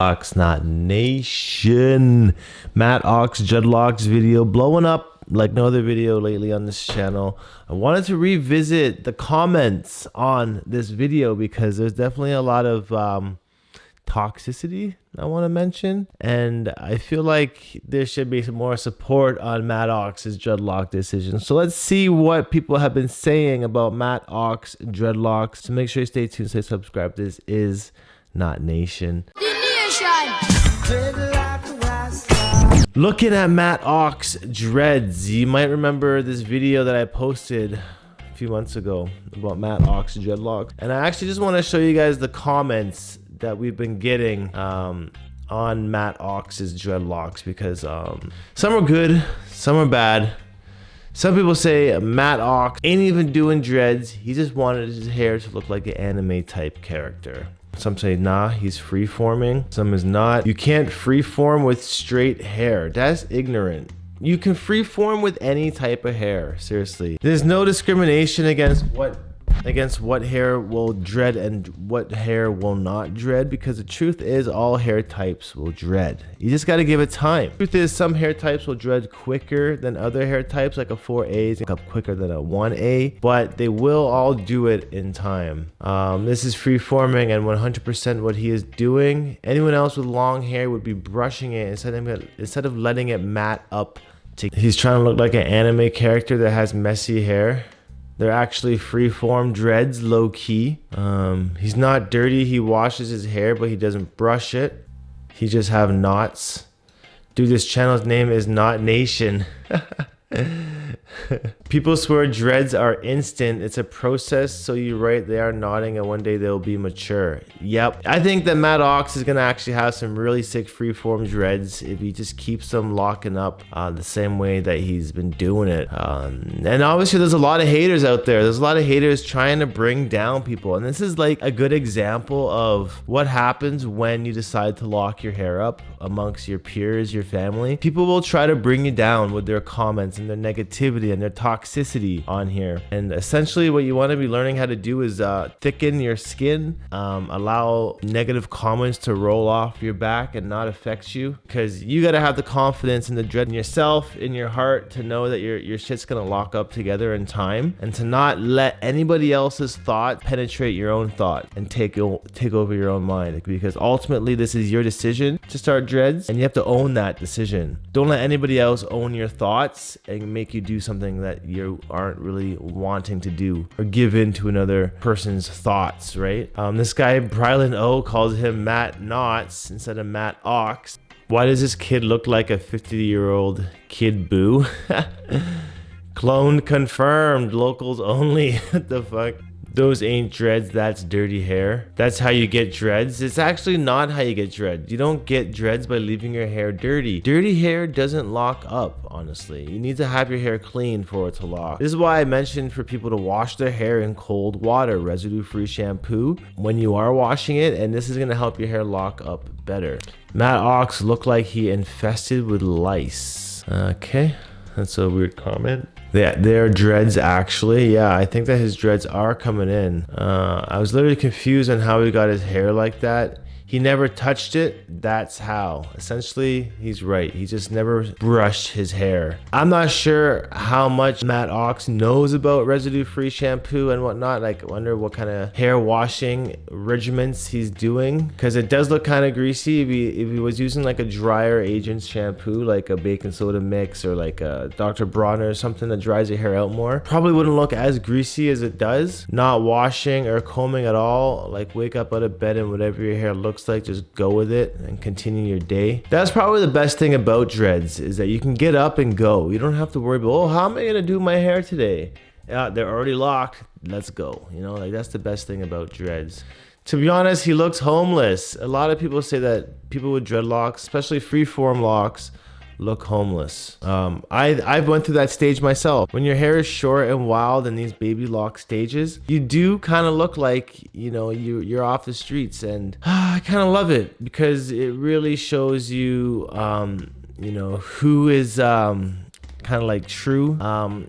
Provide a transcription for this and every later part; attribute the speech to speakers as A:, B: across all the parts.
A: Ox Not Nation. Matt Ox Dreadlocks video blowing up like no other video lately on this channel. I wanted to revisit the comments on this video because there's definitely a lot of toxicity I want to mention, and I feel like there should be some more support on Matt Ox's dreadlock decision. So let's see what people have been saying about Matt Ox dreadlocks. So make sure you stay tuned, stay subscribed. This is Not Nation. Looking at Matt Ox dreads, you might remember this video that I posted a few months ago about Matt Ox dreadlocks, and I actually just want to show you guys the comments that we've been getting on Matt Ox's dreadlocks, because some are good, some are bad. Some people say Matt Ox ain't even doing dreads, he just wanted his hair to look like an anime type character. Some say nah, he's freeforming. Some is not. You can't freeform with straight hair. That's ignorant. You can freeform with any type of hair. Seriously. There's no discrimination against what hair will dread and what hair will not dread, because the truth is all hair types will dread. You just got to give it time. The truth is some hair types will dread quicker than other hair types, like a 4A up quicker than a 1A, but they will all do it in time. This is freeforming and 100% what he is doing. Anyone else with long hair would be brushing it instead of letting it mat up. He's trying to look like an anime character that has messy hair. They're actually freeform dreads, low key. He's not dirty. He washes his hair, but he doesn't brush it. He just have knots. Dude, this channel's name is Not Nation. People swear dreads are instant. It's a process, so you're right, they are knotting and one day they'll be mature. Yep. I think that Matt Ox is gonna actually have some really sick freeform dreads if he just keeps them locking up the same way that he's been doing it. And obviously there's a lot of haters out there. There's a lot of haters trying to bring down people, and this is like a good example of what happens when you decide to lock your hair up amongst your peers, your family. People will try to bring you down with their comments and their negativity and their toxicity on here, and essentially what you want to be learning how to do is thicken your skin, allow negative comments to roll off your back and not affect you, because you got to have the confidence and the dread in yourself, in your heart, to know that your shit's gonna lock up together in time, and to not let anybody else's thought penetrate your own thought and take over your own mind, because ultimately this is your decision to start dreads and you have to own that decision. Don't let anybody else own your thoughts and make you do something that you aren't really wanting to do, or give in to another person's thoughts, right? This guy Brylan O calls him Matt Knots instead of Matt Ox. Why does this kid look like a 50-year-old kid boo? Cloned confirmed, locals only. What the fuck? Those ain't dreads, that's dirty hair. That's how you get dreads. It's actually not how you get dreads. You don't get dreads by leaving your hair dirty. Dirty hair doesn't lock up, honestly. You need to have your hair clean for it to lock. This is why I mentioned for people to wash their hair in cold water, residue-free shampoo when you are washing it, and this is gonna help your hair lock up better. Matt Ox looked like he infested with lice. Okay, that's a weird comment. They're dreads actually. Yeah, I think that his dreads are coming in. I was literally confused on how he got his hair like that. He never touched it. That's how. Essentially, he's right. He just never brushed his hair. I'm not sure how much Matt Ox knows about residue-free shampoo and whatnot. Like, I wonder what kind of hair washing regimens he's doing, because it does look kind of greasy. If he was using like a drier agent shampoo, like a baking soda mix or like a Dr. Bronner or something that dries your hair out more, probably wouldn't look as greasy as it does. Not washing or combing at all. Like, wake up out of bed and whatever your hair looks like, just go with it and continue your day. That's probably the best thing about dreads, is that you can get up and go. You don't have to worry about, oh, how am I gonna do my hair today? Yeah, they're already locked, let's go. You know, like, that's the best thing about dreads. To be honest, he looks homeless. A lot of people say that people with dreadlocks, especially freeform locks, look homeless. I've went through that stage myself. When your hair is short and wild in these baby lock stages, you do kind of look like, you know, you're off the streets, and I kind of love it because it really shows you, you know, who is kind kind of like true.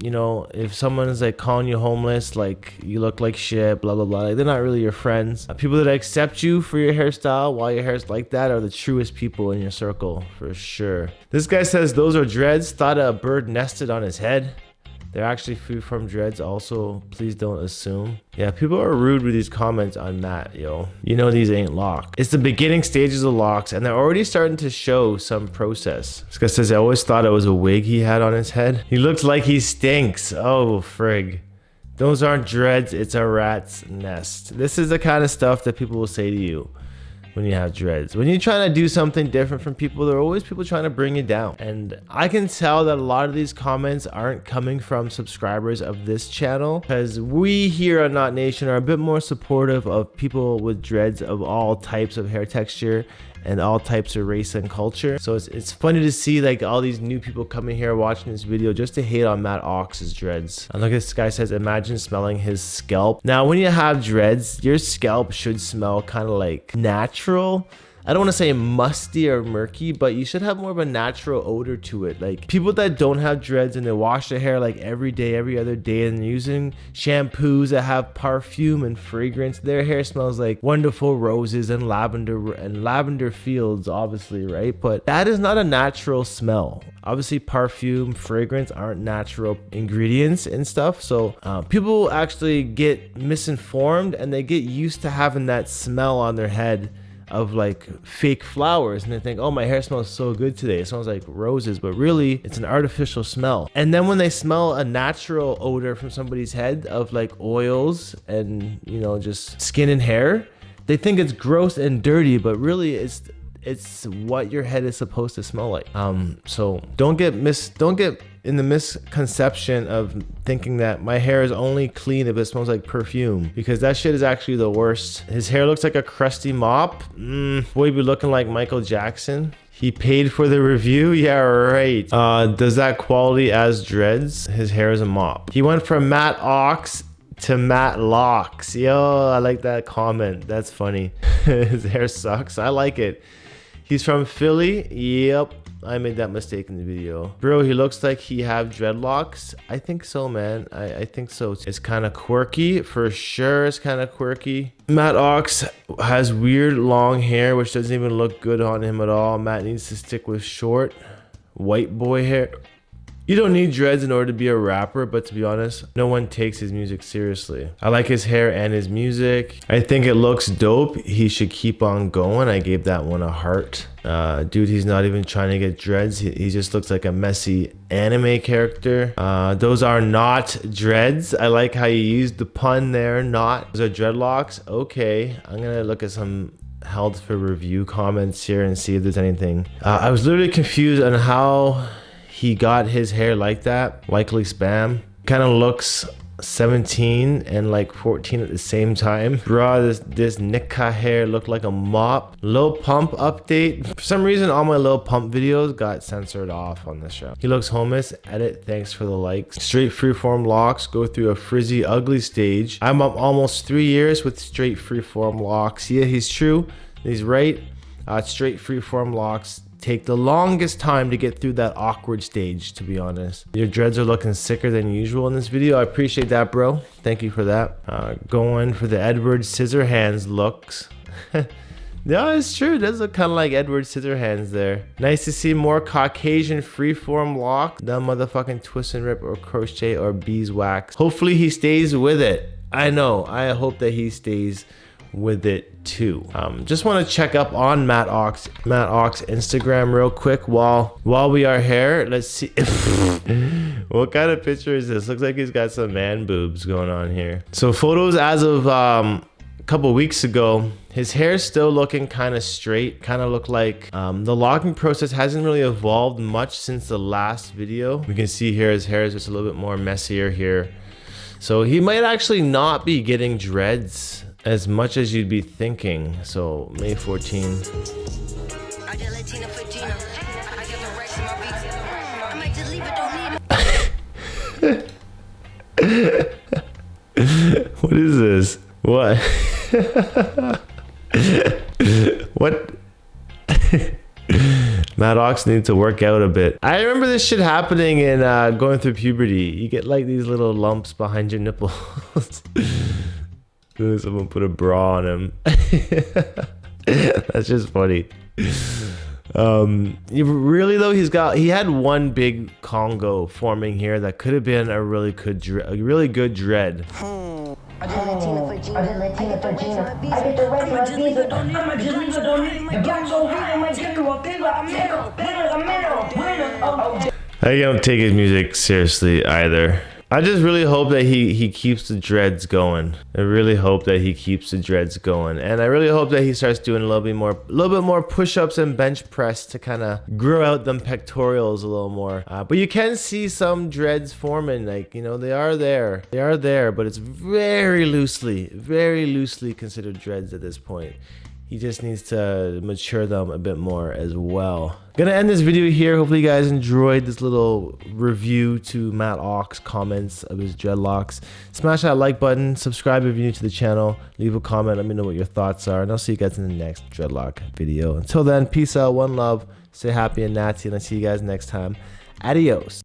A: You know, if someone's like calling you homeless, like you look like shit, blah blah blah, like, they're not really your friends. People that accept you for your hairstyle while your hair's like that are the truest people in your circle, for sure. This guy says those are dreads. Thought a bird nested on his head. They're actually freeform dreads also. Please don't assume. Yeah, people are rude with these comments on Matt, yo. You know these ain't locks. It's the beginning stages of locks, and they're already starting to show some process. This guy says, I always thought it was a wig he had on his head. He looks like he stinks. Oh, frig. Those aren't dreads, it's a rat's nest. This is the kind of stuff that people will say to you when you have dreads. When you're trying to do something different from people, there are always people trying to bring you down. And I can tell that a lot of these comments aren't coming from subscribers of this channel, because we here on Knot Nation are a bit more supportive of people with dreads of all types of hair texture and all types of race and culture. So it's funny to see like all these new people coming here watching this video just to hate on Matt Ox's dreads. And look, this guy says, imagine smelling his scalp. Now, when you have dreads, your scalp should smell kind of like natural. I don't want to say musty or murky, but you should have more of a natural odor to it. Like people that don't have dreads and they wash their hair like every day, every other day, and using shampoos that have perfume and fragrance, their hair smells like wonderful roses and lavender fields, obviously, right? But that is not a natural smell. Obviously, perfume, fragrance aren't natural ingredients and stuff. So people actually get misinformed and they get used to having that smell on their head of like fake flowers, and they think, oh, my hair smells so good today, it smells like roses, but really it's an artificial smell. And then when they smell a natural odor from somebody's head of like oils and, you know, just skin and hair, they think it's gross and dirty, but really it's what your head is supposed to smell like. So don't get in the misconception of thinking that my hair is only clean if it smells like perfume, because that shit is actually the worst. His hair looks like a crusty mop. Boy, be looking like Michael Jackson. He paid for the review? Yeah, right. Does that quality as dreads? His hair is a mop. He went from Matt Ox to Matt Locks. Yo, I like that comment. That's funny. His hair sucks. I like it. He's from Philly. Yep, I made that mistake in the video. Bro, he looks like he have dreadlocks. I think so, man. I think so. It's kind of quirky, for sure. It's kind of quirky. Matt Ox has weird long hair, which doesn't even look good on him at all. Matt needs to stick with short white boy hair. You don't need dreads in order to be a rapper, but to be honest, no one takes his music seriously. I like his hair and his music. I think it looks dope. He should keep on going. I gave that one a heart. Dude, he's not even trying to get dreads. He just looks like a messy anime character. Those are not dreads. I like how you used the pun there, not. Those are dreadlocks. Okay, I'm gonna look at some held for review comments here and see if there's anything. I was literally confused on how he got his hair like that. Likely spam. Kind of looks 17 and like 14 at the same time. Bruh, this Nika hair looked like a mop. Lil Pump update. For some reason, all my Lil Pump videos got censored off on this show. He looks homeless. Edit, thanks for the likes. Straight freeform locks go through a frizzy, ugly stage. I'm up almost 3 years with straight freeform locks. Yeah, he's true. He's right. Straight freeform locks take the longest time to get through that awkward stage, to be honest. Your dreads are looking sicker than usual in this video. I appreciate that, bro. Thank you for that. Going for the Edward Scissorhands looks. No, it's true. It does look kind of like Edward Scissorhands there. Nice to see more Caucasian freeform lock. The motherfucking twist and rip or crochet or beeswax. Hopefully he stays with it. I know. I hope that he stays with it too. Just want to check up on Matt Ox Instagram real quick while we are here. Let's see. What kind of picture is this? Looks like he's got some man boobs going on here. So photos as of a couple weeks ago, his hair's still looking kind of straight, kind of look like the locking process hasn't really evolved much since the last video. We can see here his hair is just a little bit more messier here. So he might actually not be getting dreads as much as you'd be thinking. So May 14. What is this? What? What? Maddox needs to work out a bit. I remember this shit happening in going through puberty. You get like these little lumps behind your nipples. Someone put a bra on him. That's just funny. Really though, he had one big Congo forming here that could have been a really good dread.
B: Argentina for Gina. I get the regular visa. I'm a Gina Donnie. The black so real, my
A: I don't take his music seriously either. I just really hope that he keeps the dreads going. I really hope that he keeps the dreads going, and I really hope that he starts doing a little bit more push-ups and bench press to kind of grow out them pectorials a little more. But you can see some dreads forming, like, you know, they are there, but it's very loosely considered dreads at this point. He just needs to mature them a bit more as well. Gonna end this video here. Hopefully you guys enjoyed this little review to Matt Ock's comments of his dreadlocks. Smash that like button, subscribe if you're new to the channel, leave a comment, let me know what your thoughts are, and I'll see you guys in the next dreadlock video. Until then, peace out, one love, stay happy and natty, and I'll see you guys next time. Adios.